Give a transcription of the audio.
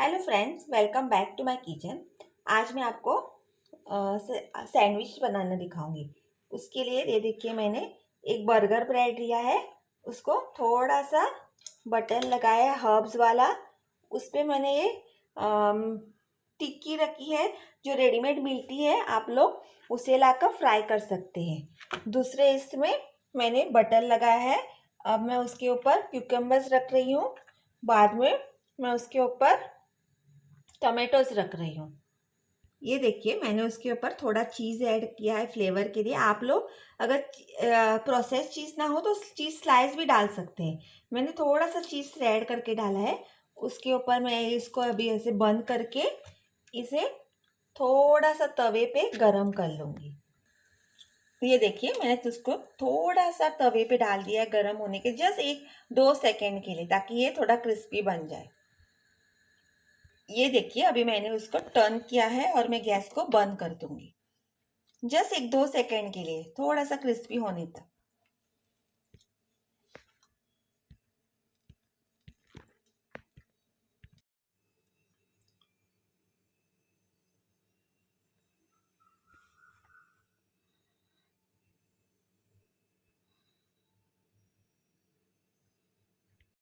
Hello friends, welcome back to my kitchen. आज मैं आपको सैंडविच बनाना दिखाऊंगी। उसके लिए ये देखिए, मैंने एक बर्गर ब्रेड लिया है। उसको थोड़ा सा बटर लगाया है हर्ब्स वाला। उस पे मैंने ये टिक्की रखी है जो रेडीमेड मिलती है। आप लोग उसे लाकर फ्राई कर सकते हैं। दूसरे इसमें मैंने बटर लगाया है। अब मैं उसके ऊपर क्यूकम्बर्स रख रही हूँ। बाद में मैं उसके ऊपर टमेटोज रख रही हूँ। ये देखिए, मैंने उसके ऊपर थोड़ा चीज़ ऐड किया है फ्लेवर के लिए। आप लोग अगर प्रोसेस चीज़ ना हो तो चीज़ स्लाइस भी डाल सकते हैं। मैंने थोड़ा सा चीज़ ऐड करके डाला है। उसके ऊपर मैं इसको अभी ऐसे बंद करके इसे थोड़ा सा तवे पे गरम कर लूँगी। ये देखिए, मैंने तो उसको थोड़ा सा तवे पे डाल दिया है गरम होने के, जस्ट 1-2 सेकेंड के लिए, ताकि ये थोड़ा क्रिस्पी बन जाए। ये देखिए, अभी मैंने उसको टर्न किया है और मैं गैस को बंद कर दूंगी जस्ट 1-2 सेकेंड के लिए, थोड़ा सा क्रिस्पी होने तक।